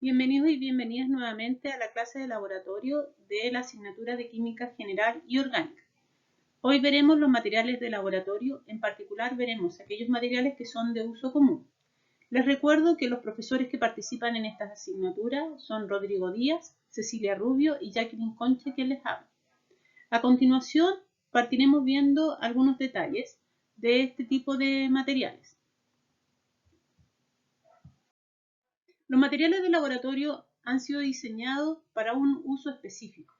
Bienvenidos y bienvenidas nuevamente a la clase de laboratorio de la asignatura de Química General y Orgánica. Hoy veremos los materiales de laboratorio, en particular veremos aquellos materiales que son de uso común. Les recuerdo que los profesores que participan en estas asignaturas son Rodrigo Díaz, Cecilia Rubio y Jacqueline Conche, quien les habla. A continuación partiremos viendo algunos detalles de este tipo de materiales. Los materiales de laboratorio han sido diseñados para un uso específico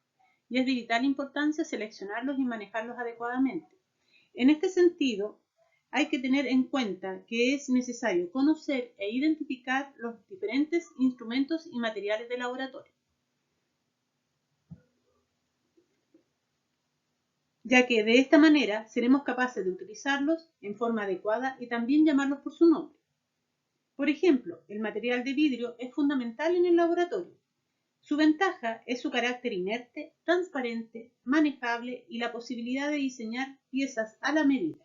y es de vital importancia seleccionarlos y manejarlos adecuadamente. En este sentido, hay que tener en cuenta que es necesario conocer e identificar los diferentes instrumentos y materiales de laboratorio, ya que de esta manera seremos capaces de utilizarlos en forma adecuada y también llamarlos por su nombre. Por ejemplo, el material de vidrio es fundamental en el laboratorio. Su ventaja es su carácter inerte, transparente, manejable y la posibilidad de diseñar piezas a la medida.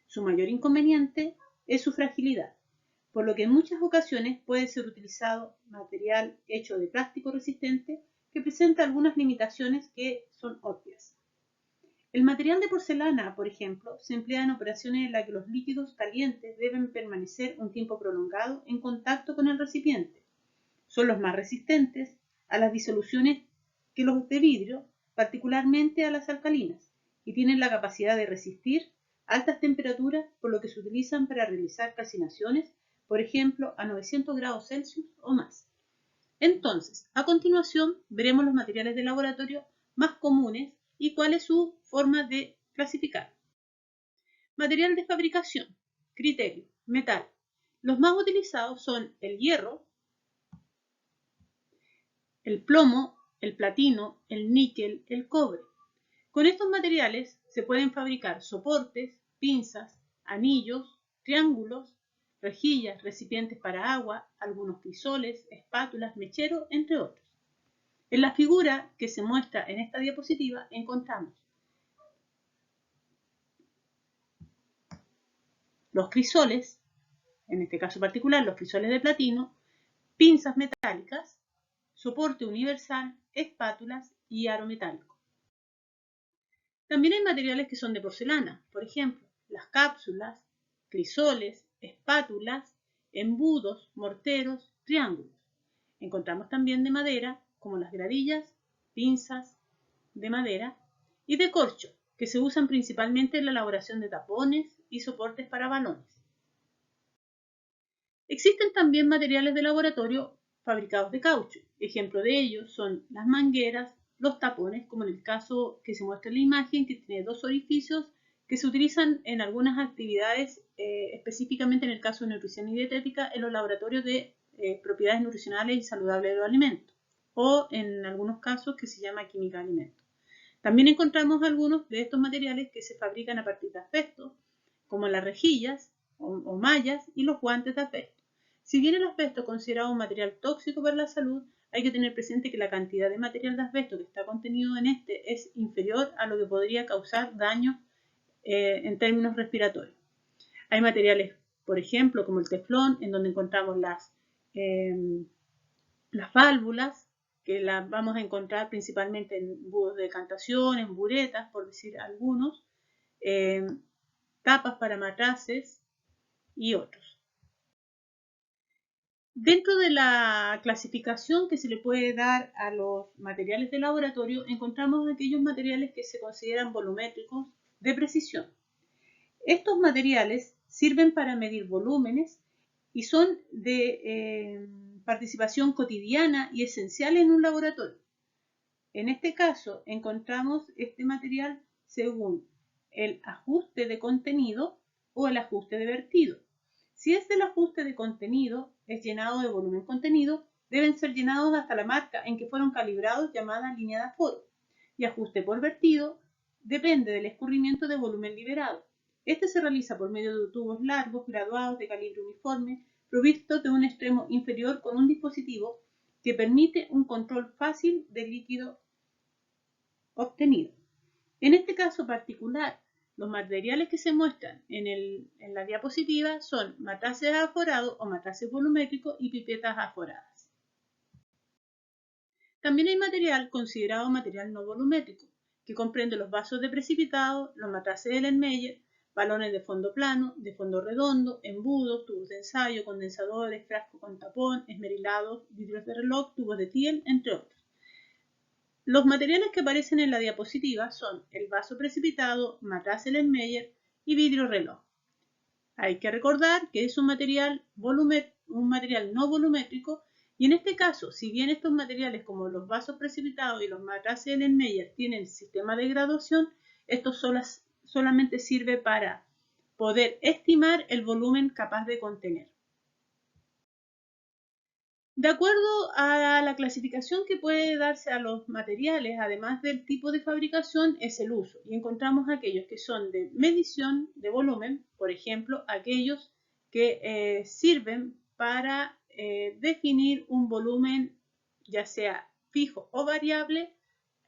Su mayor inconveniente es su fragilidad, por lo que en muchas ocasiones puede ser utilizado material hecho de plástico resistente que presenta algunas limitaciones que son obvias. El material de porcelana, por ejemplo, se emplea en operaciones en las que los líquidos calientes deben permanecer un tiempo prolongado en contacto con el recipiente. Son los más resistentes a las disoluciones que los de vidrio, particularmente a las alcalinas, y tienen la capacidad de resistir altas temperaturas, por lo que se utilizan para realizar calcinaciones, por ejemplo, a 900 grados Celsius o más. Entonces, a continuación, veremos los materiales de laboratorio más comunes y cuál es su forma de clasificar. Material de fabricación, criterio, metal. Los más utilizados son el hierro, el plomo, el platino, el níquel, el cobre. Con estos materiales se pueden fabricar soportes, pinzas, anillos, triángulos, rejillas, recipientes para agua, algunos crisoles, espátulas, mecheros, entre otros. En la figura que se muestra en esta diapositiva encontramos los crisoles, en este caso particular los crisoles de platino, pinzas metálicas, soporte universal, espátulas y aro metálico. También hay materiales que son de porcelana, por ejemplo, las cápsulas, crisoles, espátulas, embudos, morteros, triángulos. Encontramos también de madera, como las gradillas, pinzas de madera y de corcho, que se usan principalmente en la elaboración de tapones y soportes para balones. Existen también materiales de laboratorio fabricados de caucho. Ejemplo de ellos son las mangueras, los tapones, como en el caso que se muestra en la imagen, que tiene dos orificios que se utilizan en algunas actividades, específicamente en el caso de nutrición y dietética, en los laboratorios de propiedades nutricionales y saludables de los alimentos, o en algunos casos que se llama química de alimentos. También encontramos algunos de estos materiales que se fabrican a partir de asbesto, como las rejillas o mallas y los guantes de asbesto. Si bien el asbesto es considerado un material tóxico para la salud, hay que tener presente que la cantidad de material de asbesto que está contenido en este es inferior a lo que podría causar daño en términos respiratorios. Hay materiales, por ejemplo, como el teflón, en donde encontramos las válvulas, que las vamos a encontrar principalmente en embudos de decantación, en buretas, por decir algunos, tapas para matraces y otros. Dentro de la clasificación que se le puede dar a los materiales de laboratorio, encontramos aquellos materiales que se consideran volumétricos de precisión. Estos materiales sirven para medir volúmenes y son de participación cotidiana y esencial en un laboratorio. En este caso, encontramos este material según el ajuste de contenido o el ajuste de vertido. Si es del ajuste de contenido, es llenado de volumen contenido, deben ser llenados hasta la marca en que fueron calibrados, llamada línea de aforo. Y ajuste por vertido depende del escurrimiento de volumen liberado. Este se realiza por medio de tubos largos, graduados, de calibre uniforme, provistos de un extremo inferior con un dispositivo que permite un control fácil del líquido obtenido. En este caso particular, los materiales que se muestran en la diapositiva son matraces aforados o matraces volumétricos y pipetas aforadas. También hay material considerado material no volumétrico, que comprende los vasos de precipitado, los matraces de Erlenmeyer, balones de fondo plano, de fondo redondo, embudos, tubos de ensayo, condensadores, frascos con tapón, esmerilados, vidrios de reloj, tubos de Thiel, entre otros. Los materiales que aparecen en la diapositiva son el vaso precipitado, matraz Erlenmeyer y vidrio reloj. Hay que recordar que es un material no volumétrico y en este caso, si bien estos materiales como los vasos precipitados y los matraces Erlenmeyer tienen sistema de graduación, esto solamente sirve para poder estimar el volumen capaz de contener. De acuerdo a la clasificación que puede darse a los materiales, además del tipo de fabricación, es el uso. Y encontramos aquellos que son de medición de volumen, por ejemplo, aquellos que sirven para definir un volumen, ya sea fijo o variable,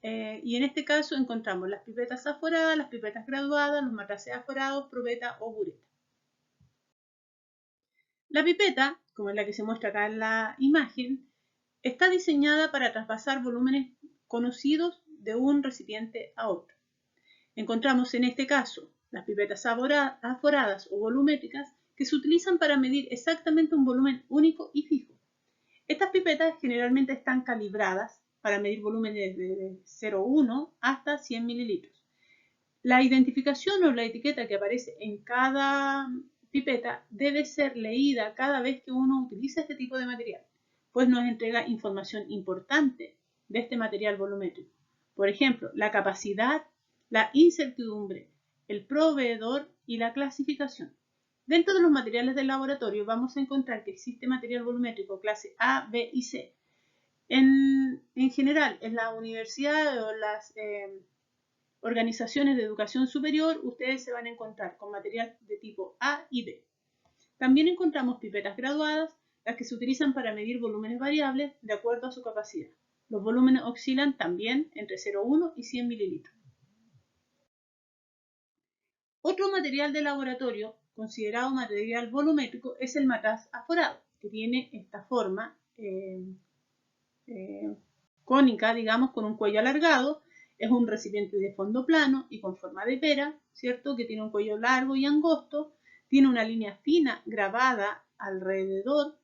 y en este caso encontramos las pipetas aforadas, las pipetas graduadas, los matraces aforados, probeta o bureta. La pipeta, como es la que se muestra acá en la imagen, está diseñada para traspasar volúmenes conocidos de un recipiente a otro. Encontramos en este caso las pipetas aforadas o volumétricas que se utilizan para medir exactamente un volumen único y fijo. Estas pipetas generalmente están calibradas para medir volúmenes de 0,1 hasta 100 mililitros. La identificación o la etiqueta que aparece en cada pipeta debe ser leída cada vez que uno utiliza este tipo de material, pues nos entrega información importante de este material volumétrico. Por ejemplo, la capacidad, la incertidumbre, el proveedor y la clasificación. Dentro de los materiales del laboratorio vamos a encontrar que existe material volumétrico clase A, B y C. En general, en la universidad o las organizaciones de educación superior, ustedes se van a encontrar con material de tipo A y B. También encontramos pipetas graduadas, las que se utilizan para medir volúmenes variables de acuerdo a su capacidad. Los volúmenes oscilan también entre 0,1 y 100 mililitros. Otro material de laboratorio considerado material volumétrico es el matraz aforado, que tiene esta forma cónica, digamos, con un cuello alargado. Es un recipiente de fondo plano y con forma de pera, ¿cierto? Que tiene un cuello largo y angosto, tiene una línea fina grabada alrededor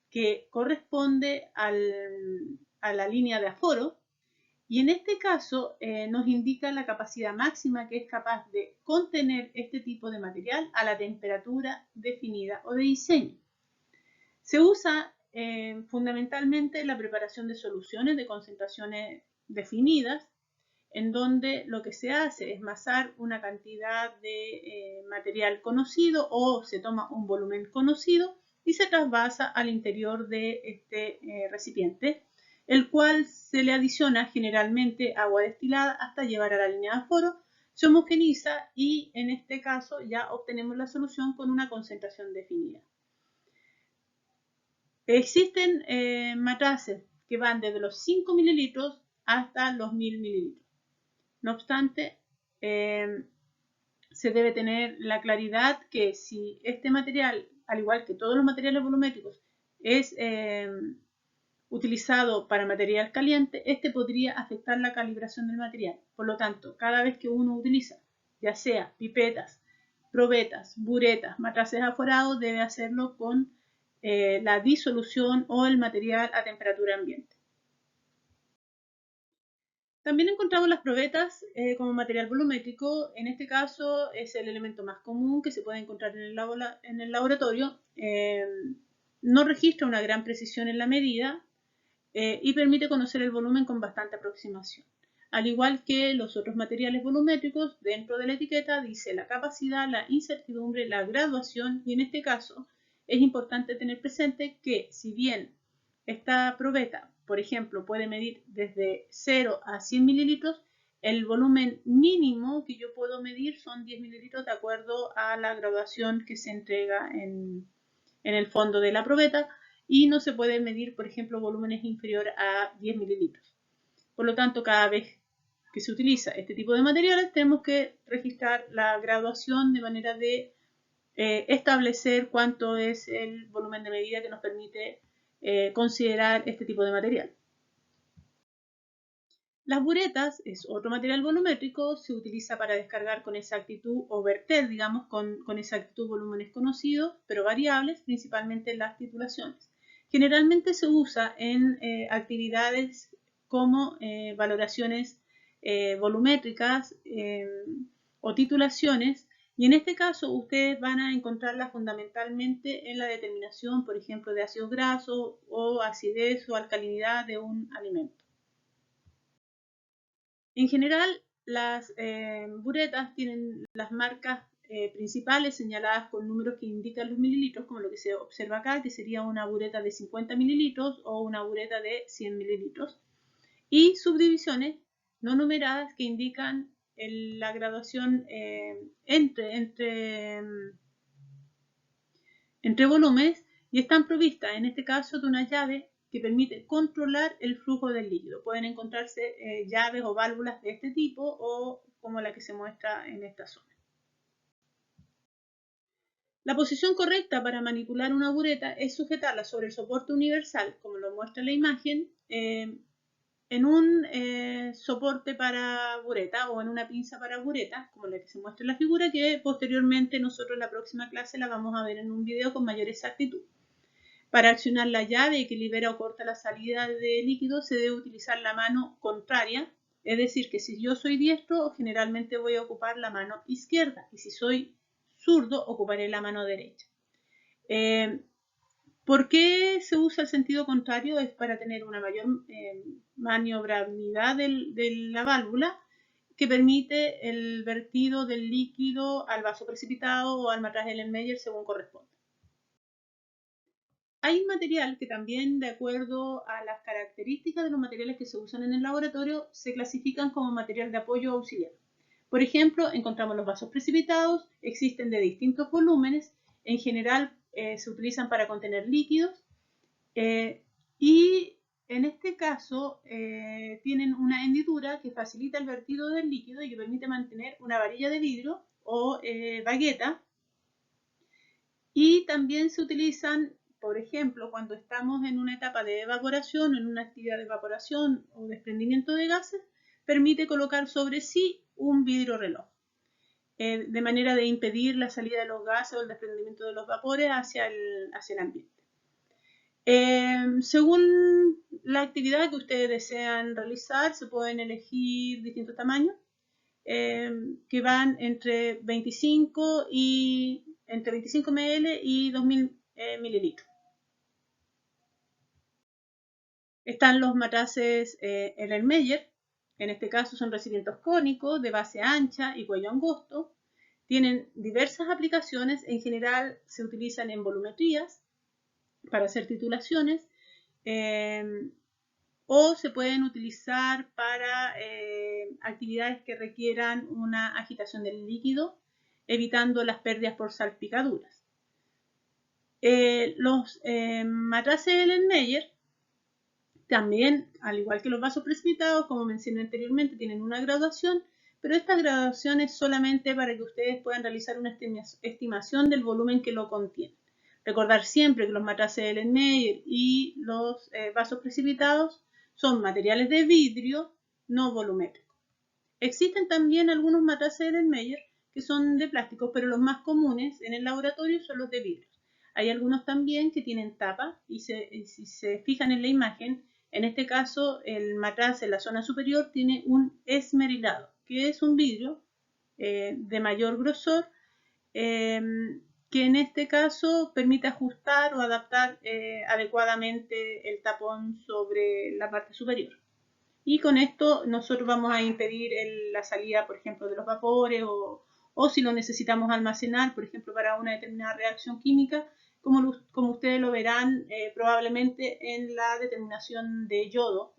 que corresponde a la línea de aforo, y en este caso nos indica la capacidad máxima que es capaz de contener este tipo de material a la temperatura definida o de diseño. Se usa fundamentalmente en la preparación de soluciones de concentraciones definidas, en donde lo que se hace es masar una cantidad de material conocido o se toma un volumen conocido y se trasvasa al interior de este recipiente, el cual se le adiciona generalmente agua destilada hasta llevar a la línea de aforo, se homogeniza y en este caso ya obtenemos la solución con una concentración definida. Existen matraces que van desde los 5 mililitros hasta los 1000 mililitros. No obstante, se debe tener la claridad que si este material, al igual que todos los materiales volumétricos, es utilizado para material caliente, este podría afectar la calibración del material. Por lo tanto, cada vez que uno utiliza, ya sea pipetas, probetas, buretas, matraces aforados, debe hacerlo con la disolución o el material a temperatura ambiente. También encontramos las probetas como material volumétrico. En este caso es el elemento más común que se puede encontrar en el laboratorio. No registra una gran precisión en la medida y permite conocer el volumen con bastante aproximación. Al igual que los otros materiales volumétricos, dentro de la etiqueta dice la capacidad, la incertidumbre, la graduación, y en este caso es importante tener presente que si bien esta probeta, por ejemplo, puede medir desde 0 a 100 mililitros, el volumen mínimo que yo puedo medir son 10 mililitros de acuerdo a la graduación que se entrega en el fondo de la probeta, y no se puede medir, por ejemplo, volúmenes inferiores a 10 mililitros. Por lo tanto, cada vez que se utiliza este tipo de materiales, tenemos que registrar la graduación de manera de establecer cuánto es el volumen de medida que nos permite considerar este tipo de material. Las buretas es otro material volumétrico, se utiliza para descargar con exactitud o verter, digamos, con exactitud volúmenes conocidos, pero variables, principalmente en las titulaciones. Generalmente se usa en actividades como valoraciones volumétricas o titulaciones, y en este caso ustedes van a encontrarlas fundamentalmente en la determinación, por ejemplo, de ácidos grasos o acidez o alcalinidad de un alimento. En general, las buretas tienen las marcas principales señaladas con números que indican los mililitros, como lo que se observa acá, que sería una bureta de 50 mililitros o una bureta de 100 mililitros, y subdivisiones no numeradas que indican la graduación entre volúmenes, y están provistas, en este caso, de una llave que permite controlar el flujo del líquido. Pueden encontrarse llaves o válvulas de este tipo o como la que se muestra en esta zona. La posición correcta para manipular una bureta es sujetarla sobre el soporte universal, como lo muestra la imagen, en un soporte para bureta o en una pinza para bureta, como la que se muestra en la figura, que posteriormente nosotros en la próxima clase la vamos a ver en un video con mayor exactitud. Para accionar la llave que libera o corta la salida de líquido se debe utilizar la mano contraria, es decir, que si yo soy diestro, generalmente voy a ocupar la mano izquierda, y si soy zurdo, ocuparé la mano derecha. ¿Por qué se usa el sentido contrario? Es para tener una mayor maniobrabilidad de la válvula, que permite el vertido del líquido al vaso precipitado o al matraz Erlenmeyer según corresponda. Hay material que también, de acuerdo a las características de los materiales que se usan en el laboratorio, se clasifican como material de apoyo auxiliar. Por ejemplo, encontramos los vasos precipitados, existen de distintos volúmenes, en general se utilizan para contener líquidos y en este caso tienen una hendidura que facilita el vertido del líquido y que permite mantener una varilla de vidrio o bagueta, y también se utilizan, por ejemplo, cuando estamos en una etapa de evaporación, en una actividad de evaporación o desprendimiento de gases, permite colocar sobre sí un vidrio reloj, de manera de impedir la salida de los gases o el desprendimiento de los vapores hacia el ambiente. Según la actividad que ustedes desean realizar, se pueden elegir distintos tamaños que van entre 25 ml y 2000 mililitros. Están los matraces Erlenmeyer, en este caso son recipientes cónicos de base ancha y cuello angosto. Tienen diversas aplicaciones, en general se utilizan en volumetrías para hacer titulaciones o se pueden utilizar para actividades que requieran una agitación del líquido, evitando las pérdidas por salpicaduras. Los matraces Erlenmeyer también, al igual que los vasos precipitados, como mencioné anteriormente, tienen una graduación, pero esta graduación es solamente para que ustedes puedan realizar una estimación del volumen que lo contiene. Recordar siempre que los matraces Erlenmeyer y los vasos precipitados son materiales de vidrio no volumétricos. Existen también algunos matraces Erlenmeyer que son de plástico, pero los más comunes en el laboratorio son los de vidrio. Hay algunos también que tienen tapa y si se fijan en la imagen, en este caso el matraz en la zona superior tiene un esmerilado, que es un vidrio de mayor grosor que en este caso permite ajustar o adaptar adecuadamente el tapón sobre la parte superior. Y con esto nosotros vamos a impedir la salida, por ejemplo, de los vapores o si lo necesitamos almacenar, por ejemplo, para una determinada reacción química, como ustedes lo verán probablemente en la determinación de yodo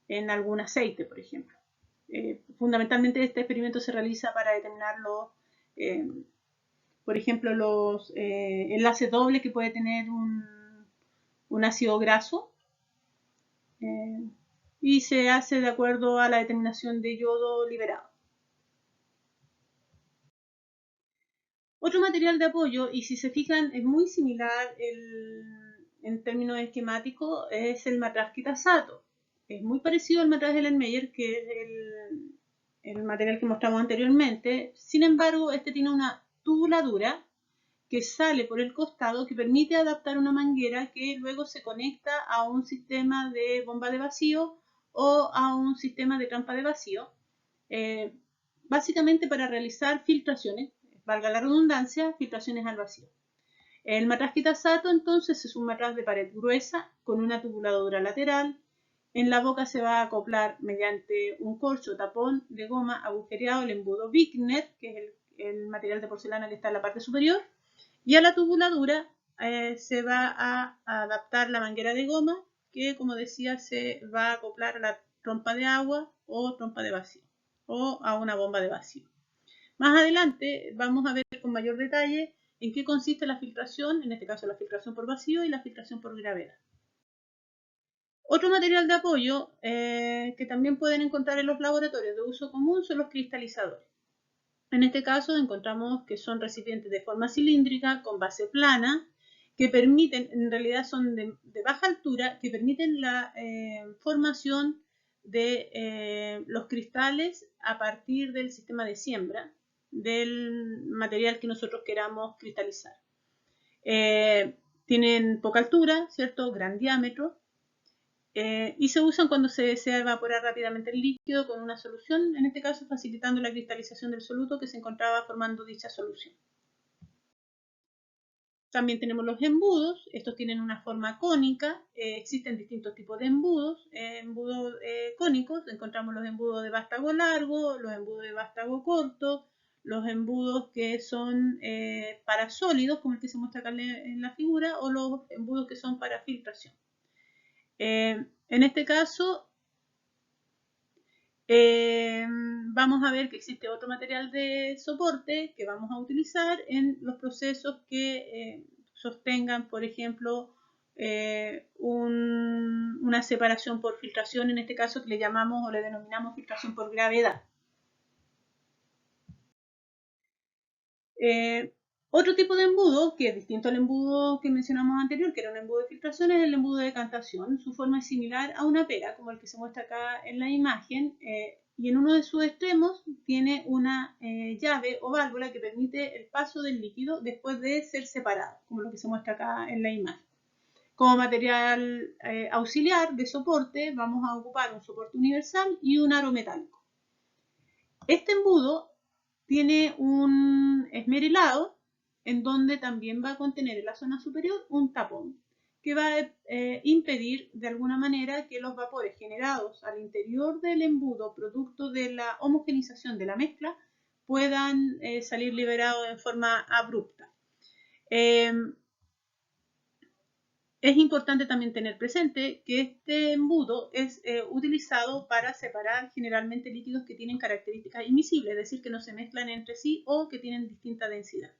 en algún aceite, por ejemplo. Fundamentalmente este experimento se realiza para determinar por ejemplo, los enlaces dobles que puede tener un ácido graso y se hace de acuerdo a la determinación de yodo liberado. Otro material de apoyo, y si se fijan es muy similar en términos esquemáticos, es el matraz Kitasato. es muy parecido al matraz de Erlenmeyer, que es el material que mostramos anteriormente. Sin embargo, este tiene una tubuladura que sale por el costado que permite adaptar una manguera que luego se conecta a un sistema de bomba de vacío o a un sistema de trampa de vacío, básicamente para realizar filtraciones, valga la redundancia, filtraciones al vacío. El matraz Kitasato entonces es un matraz de pared gruesa con una tubuladura lateral. En la boca se va a acoplar mediante un corcho tapón de goma agujereado el embudo Wigner, que es el material de porcelana que está en la parte superior, y a la tubuladura se va a adaptar la manguera de goma que, como decía, se va a acoplar a la trompa de agua o trompa de vacío o a una bomba de vacío. Más adelante vamos a ver con mayor detalle en qué consiste la filtración, en este caso la filtración por vacío y la filtración por gravedad. Otro material de apoyo que también pueden encontrar en los laboratorios de uso común son los cristalizadores. En este caso encontramos que son recipientes de forma cilíndrica con base plana que permiten, en realidad son de baja altura, que permiten la formación de los cristales a partir del sistema de siembra del material que nosotros queramos cristalizar. Tienen poca altura, ¿cierto? Gran diámetro. Y se usan cuando se desea evaporar rápidamente el líquido con una solución, en este caso facilitando la cristalización del soluto que se encontraba formando dicha solución. También tenemos los embudos, estos tienen una forma cónica, existen distintos tipos de embudos, cónicos, encontramos los embudos de vástago largo, los embudos de vástago corto, los embudos que son para sólidos, como el que se muestra acá en la figura, o los embudos que son para filtración. En este caso, vamos a ver que existe otro material de soporte que vamos a utilizar en los procesos que sostengan, por ejemplo, una separación por filtración, en este caso que le llamamos o le denominamos filtración por gravedad. Otro tipo de embudo, que es distinto al embudo que mencionamos anterior, que era un embudo de filtración, es el embudo de decantación. Su forma es similar a una pera, como el que se muestra acá en la imagen, y en uno de sus extremos tiene una llave o válvula que permite el paso del líquido después de ser separado, como lo que se muestra acá en la imagen. Como material auxiliar de soporte vamos a ocupar un soporte universal y un aro metálico. Este embudo tiene un esmerilado en donde también va a contener en la zona superior un tapón que va a impedir de alguna manera que los vapores generados al interior del embudo producto de la homogenización de la mezcla puedan salir liberados en forma abrupta. Es importante también tener presente que este embudo es utilizado para separar generalmente líquidos que tienen características imisibles, es decir, que no se mezclan entre sí o que tienen distinta densidad.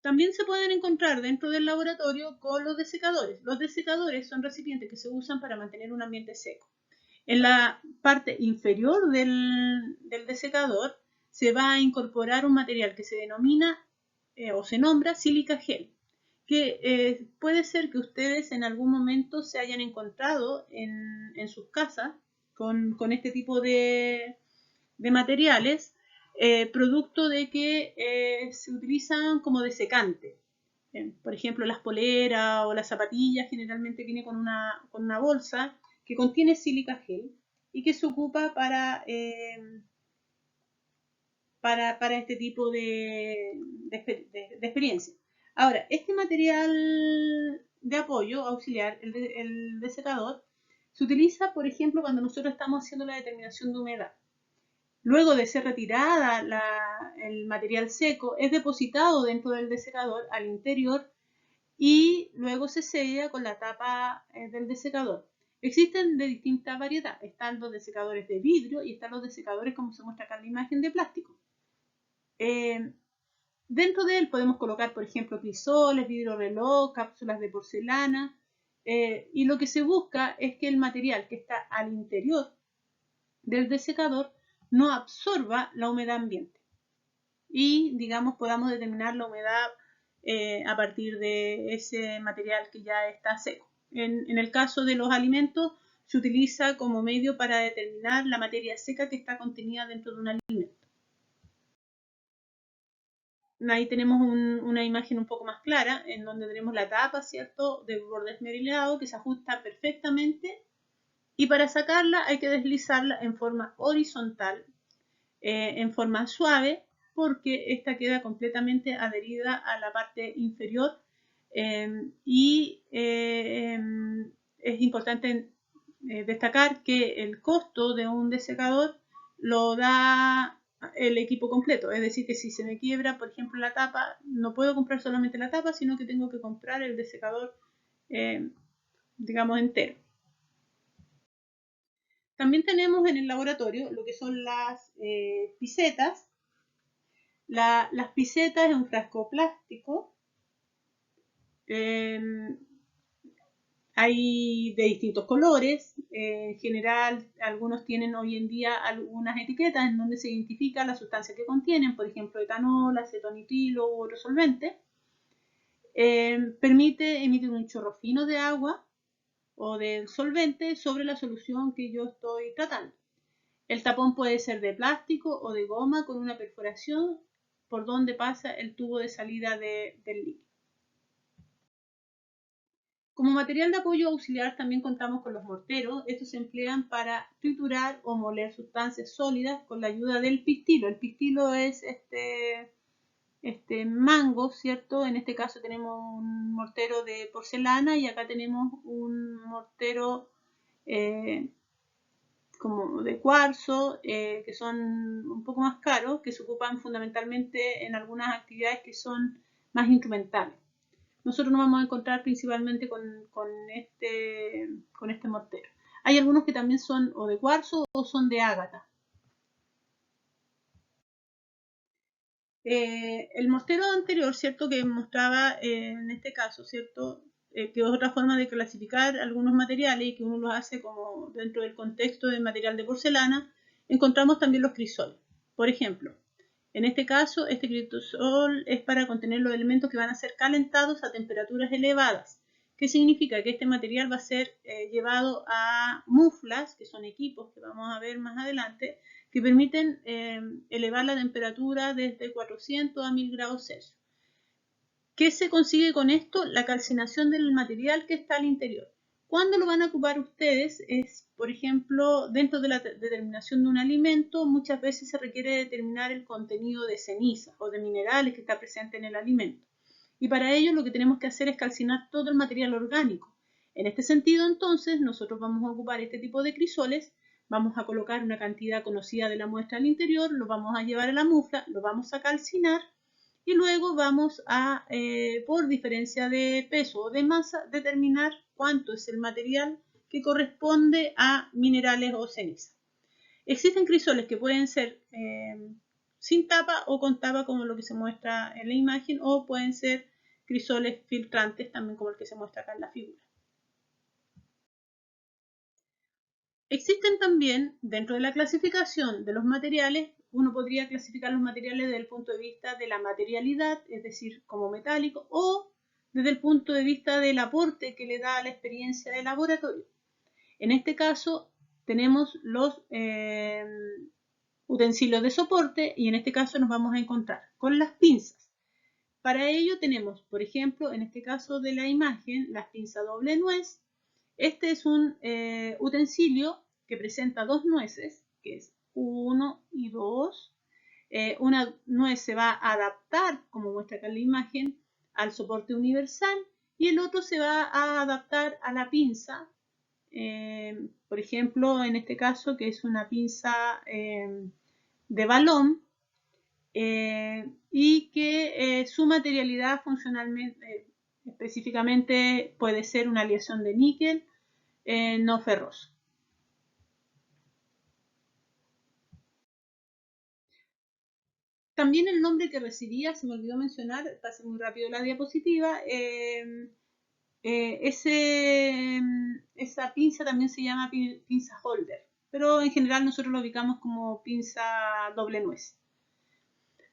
También se pueden encontrar dentro del laboratorio con los desecadores. Los desecadores son recipientes que se usan para mantener un ambiente seco. En la parte inferior del desecador se va a incorporar un material que se denomina o se nombra sílica gel, que puede ser que ustedes en algún momento se hayan encontrado en sus casas con este tipo de materiales, producto de que se utilizan como desecante. Por ejemplo, las poleras o las zapatillas generalmente viene con una bolsa que contiene sílica gel y que se ocupa para este tipo de experiencia. Ahora, este material de apoyo auxiliar, el desecador, se utiliza, por ejemplo, cuando nosotros estamos haciendo la determinación de humedad. Luego de ser retirada el material seco, es depositado dentro del desecador al interior y luego se sella con la tapa del desecador. Existen de distinta variedad. Están los desecadores de vidrio y están los desecadores, como se muestra acá en la imagen, de plástico. Dentro de él podemos colocar, por ejemplo, crisoles, vidrio reloj, cápsulas de porcelana, y lo que se busca es que el material que está al interior del desecador no absorba la humedad ambiente y, digamos, podamos determinar la humedad a partir de ese material que ya está seco. En el caso de los alimentos, se utiliza como medio para determinar la materia seca que está contenida dentro de un alimento. Ahí tenemos una imagen un poco más clara, en donde tenemos la tapa, ¿cierto?, de borde esmerilado que se ajusta perfectamente, y para sacarla hay que deslizarla en forma horizontal, en forma suave, porque esta queda completamente adherida a la parte inferior, y es importante destacar que el costo de un desecador lo da el equipo completo, es decir, que si se me quiebra, por ejemplo, la tapa, no puedo comprar solamente la tapa, sino que tengo que comprar el desecador, digamos, entero. También tenemos en el laboratorio lo que son las pisetas. Las pisetas es un frasco plástico. Hay de distintos colores. En general, algunos tienen hoy en día algunas etiquetas en donde se identifica la sustancia que contienen, por ejemplo, etanol, acetonitrilo u otro solvente. Permite emitir un chorro fino de agua o del solvente sobre la solución que yo estoy tratando. El tapón puede ser de plástico o de goma con una perforación por donde pasa el tubo de salida del líquido. Como material de apoyo auxiliar también contamos con los morteros. Estos se emplean para triturar o moler sustancias sólidas con la ayuda del pistilo. El pistilo es este mango, ¿cierto? En este caso tenemos un mortero de porcelana y acá tenemos un mortero como de cuarzo, que son un poco más caros, que se ocupan fundamentalmente en algunas actividades que son más instrumentales. Nosotros nos vamos a encontrar principalmente con este mortero. Hay algunos que también son o de cuarzo o son de ágata. El mortero anterior, ¿cierto?, que mostraba en este caso, ¿cierto?, que es otra forma de clasificar algunos materiales y que uno los hace como dentro del contexto del material de porcelana, encontramos también los crisoles. Por ejemplo, en este caso, este crisol es para contener los elementos que van a ser calentados a temperaturas elevadas. ¿Qué significa? Que este material va a ser llevado a muflas, que son equipos que vamos a ver más adelante, que permiten elevar la temperatura desde 400 a 1000 grados Celsius. ¿Qué se consigue con esto? La calcinación del material que está al interior. ¿Cuándo lo van a ocupar ustedes? Es, por ejemplo, dentro de la determinación de un alimento, muchas veces se requiere determinar el contenido de cenizas o de minerales que está presente en el alimento. Y para ello lo que tenemos que hacer es calcinar todo el material orgánico. En este sentido, entonces, nosotros vamos a ocupar este tipo de crisoles, vamos a colocar una cantidad conocida de la muestra al interior, lo vamos a llevar a la mufla, lo vamos a calcinar y luego vamos a, por diferencia de peso o de masa, determinar cuánto es el material que corresponde a minerales o cenizas. Existen crisoles que pueden ser sin tapa o con tapa, como lo que se muestra en la imagen, o pueden ser crisoles filtrantes, también como el que se muestra acá en la figura. Existen también, dentro de la clasificación de los materiales, uno podría clasificar los materiales desde el punto de vista de la materialidad, es decir, como metálico, o desde el punto de vista del aporte que le da a la experiencia de laboratorio. En este caso, tenemos los utensilios de soporte y en este caso nos vamos a encontrar con las pinzas. Para ello tenemos, por ejemplo, en este caso de la imagen, las pinzas doble nuez. Este es un utensilio que presenta dos nueces, que es 1 y 2. Una nuez se va a adaptar, como muestra acá en la imagen, al soporte universal y el otro se va a adaptar a la pinza. Por ejemplo, en este caso, que es una pinza de balón, y que su materialidad funcionalmente, específicamente, puede ser una aleación de níquel no ferroso. También el nombre que recibía, se me olvidó mencionar, pasé muy rápido la diapositiva, esa pinza también se llama pinza holder, pero en general nosotros lo ubicamos como pinza doble nuez.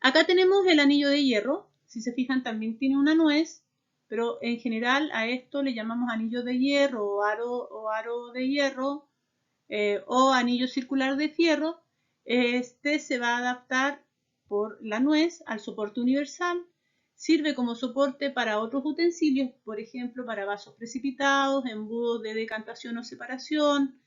Acá tenemos el anillo de hierro, si se fijan también tiene una nuez, pero en general a esto le llamamos anillo de hierro o aro de hierro o anillo circular de fierro. Este se va a adaptar por la nuez al soporte universal. Sirve como soporte para otros utensilios, por ejemplo, para vasos precipitados, embudos de decantación o separación,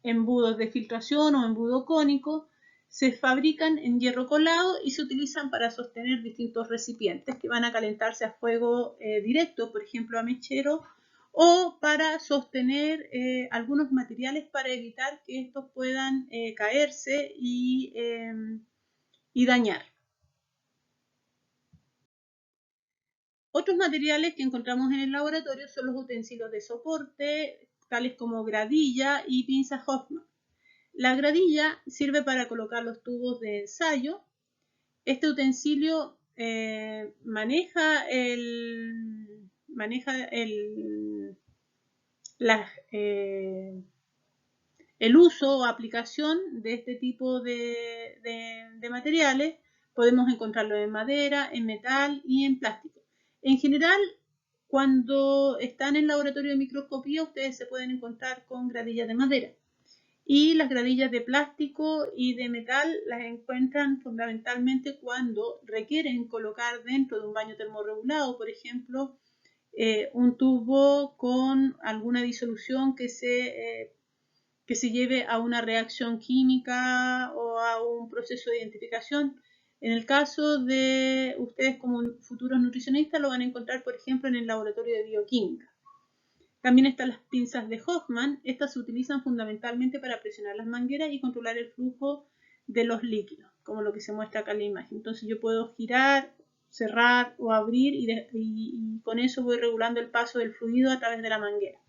embudos de filtración o embudo cónico. Se fabrican en hierro colado y se utilizan para sostener distintos recipientes que van a calentarse a fuego directo, por ejemplo a mechero, o para sostener algunos materiales para evitar que estos puedan caerse y dañar. Otros materiales que encontramos en el laboratorio son los utensilios de soporte, tales como gradilla y pinza Hoffman. La gradilla sirve para colocar los tubos de ensayo. Este utensilio maneja el uso o aplicación de este tipo de materiales. Podemos encontrarlo en madera, en metal y en plástico. En general, cuando están en laboratorio de microscopía, ustedes se pueden encontrar con gradillas de madera. Y las gradillas de plástico y de metal las encuentran fundamentalmente cuando requieren colocar dentro de un baño termorregulado, por ejemplo, un tubo con alguna disolución que se lleve a una reacción química o a un proceso de identificación. En el caso de ustedes como futuros nutricionistas lo van a encontrar, por ejemplo, en el laboratorio de bioquímica. También están las pinzas de Hoffman. Estas se utilizan fundamentalmente para presionar las mangueras y controlar el flujo de los líquidos, como lo que se muestra acá en la imagen. Entonces yo puedo girar, cerrar o abrir y con eso voy regulando el paso del fluido a través de la manguera.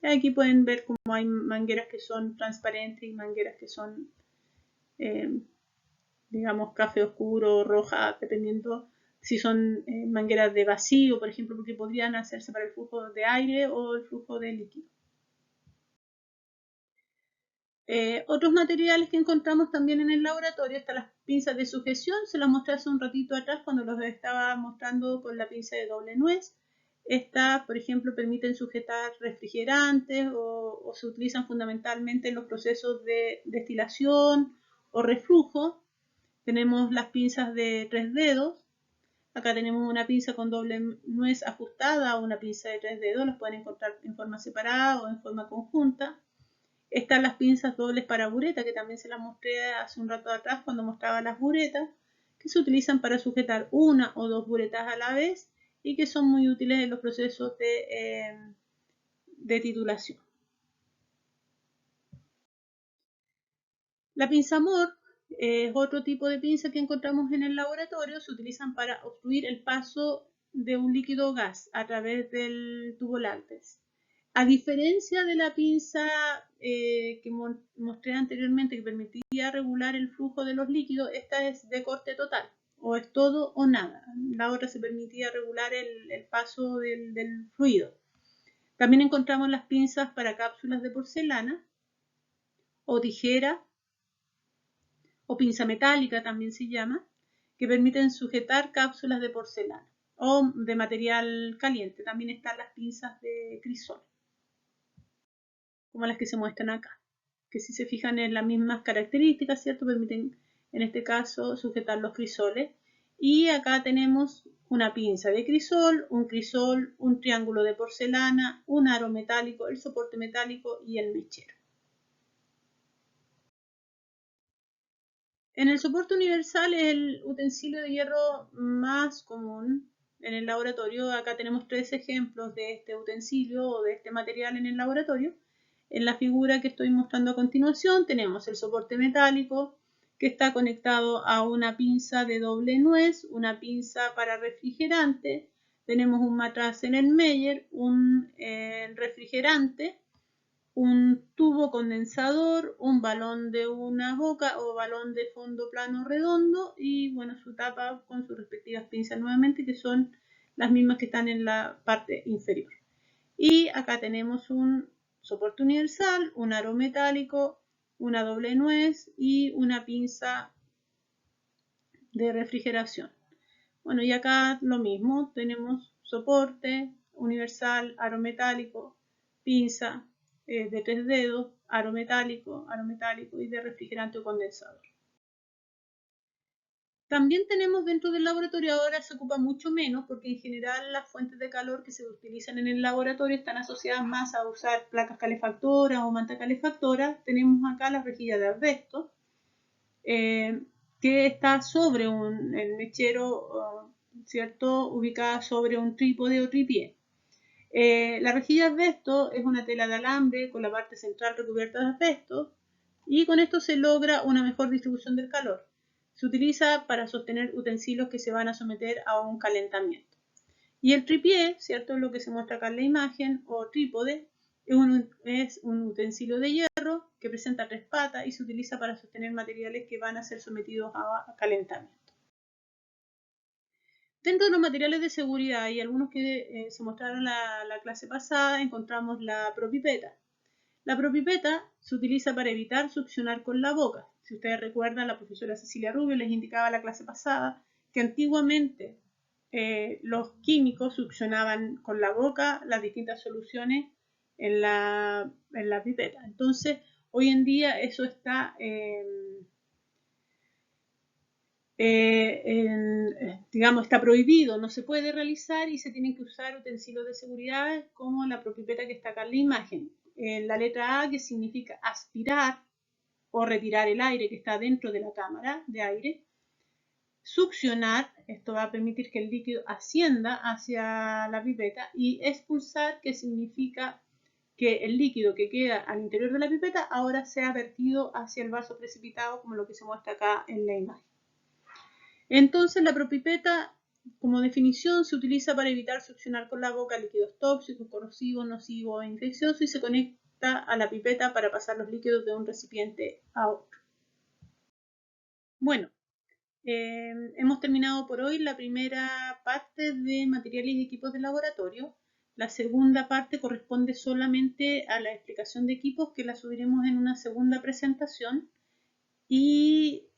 Aquí pueden ver cómo hay mangueras que son transparentes y mangueras que son, digamos, café oscuro, roja, dependiendo si son mangueras de vacío, por ejemplo, porque podrían hacerse para el flujo de aire o el flujo de líquido. Otros materiales que encontramos también en el laboratorio están las pinzas de sujeción. Se las mostré hace un ratito atrás cuando los estaba mostrando con la pinza de doble nuez. Estas, por ejemplo, permiten sujetar refrigerantes o se utilizan fundamentalmente en los procesos de destilación o reflujo. Tenemos las pinzas de 3 dedos. Acá tenemos una pinza con doble nuez ajustada o una pinza de 3 dedos. Las pueden encontrar en forma separada o en forma conjunta. Están las pinzas dobles para bureta, que también se las mostré hace un rato atrás cuando mostraba las buretas, que se utilizan para sujetar una o dos buretas a la vez y que son muy útiles en los procesos de titulación. La pinza Mohr es otro tipo de pinza que encontramos en el laboratorio. Se utilizan para obstruir el paso de un líquido o gas a través del tubo láctex. A diferencia de la pinza que mostré anteriormente, que permitía regular el flujo de los líquidos, esta es de corte total, o es todo o nada. La otra se permitía regular el paso del fluido. También encontramos las pinzas para cápsulas de porcelana, o tijera, o pinza metálica también se llama, que permiten sujetar cápsulas de porcelana o de material caliente. También están las pinzas de crisol, como las que se muestran acá, que si se fijan en las mismas características, ¿cierto? Permiten, en este caso, sujetar los crisoles. Y acá tenemos una pinza de crisol, un triángulo de porcelana, un aro metálico, el soporte metálico y el mechero. En el soporte universal es el utensilio de hierro más común en el laboratorio. Acá tenemos 3 ejemplos de este utensilio o de este material en el laboratorio. En la figura que estoy mostrando a continuación tenemos el soporte metálico que está conectado a una pinza de doble nuez, una pinza para refrigerante, tenemos un matraz en el Meyer, un refrigerante, un tubo condensador, un balón de una boca o balón de fondo plano redondo y bueno, su tapa con sus respectivas pinzas nuevamente, que son las mismas que están en la parte inferior. Y acá tenemos un soporte universal, un aro metálico, una doble nuez y una pinza de refrigeración. Bueno, y acá lo mismo, tenemos soporte, universal, aro metálico, pinza de 3 dedos, aro metálico y de refrigerante o condensador. También tenemos dentro del laboratorio, ahora se ocupa mucho menos porque en general las fuentes de calor que se utilizan en el laboratorio están asociadas más a usar placas calefactoras o manta calefactora. Tenemos acá la rejilla de asbesto que está sobre el mechero, ¿cierto? Ubicada sobre un trípode o tripié. La rejilla de asbesto es una tela de alambre con la parte central recubierta de asbesto y con esto se logra una mejor distribución del calor. Se utiliza para sostener utensilios que se van a someter a un calentamiento. Y el tripié, ¿cierto? Lo que se muestra acá en la imagen, o trípode, es un utensilio de hierro que presenta 3 patas y se utiliza para sostener materiales que van a ser sometidos a calentamiento. Dentro de los materiales de seguridad y algunos que se mostraron en la clase pasada, encontramos la propipeta. La propipeta se utiliza para evitar succionar con la boca. Si ustedes recuerdan, la profesora Cecilia Rubio les indicaba la clase pasada que antiguamente los químicos succionaban con la boca las distintas soluciones en la pipeta. Entonces, hoy en día eso está digamos, está prohibido, no se puede realizar y se tienen que usar utensilios de seguridad como la propipeta que está acá en la imagen. La letra A, que significa aspirar o retirar el aire que está dentro de la cámara de aire. Succionar, esto va a permitir que el líquido ascienda hacia la pipeta. Y expulsar, que significa que el líquido que queda al interior de la pipeta ahora sea vertido hacia el vaso precipitado, como lo que se muestra acá en la imagen. Entonces la propipeta, como definición, se utiliza para evitar succionar con la boca líquidos tóxicos, corrosivos, nocivos o infecciosos y se conecta a la pipeta para pasar los líquidos de un recipiente a otro. Bueno, hemos terminado por hoy la primera parte de materiales y equipos de laboratorio. La segunda parte corresponde solamente a la explicación de equipos, que la subiremos en una segunda presentación. Y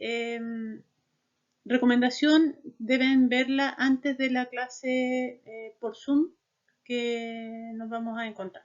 recomendación, deben verla antes de la clase por Zoom que nos vamos a encontrar.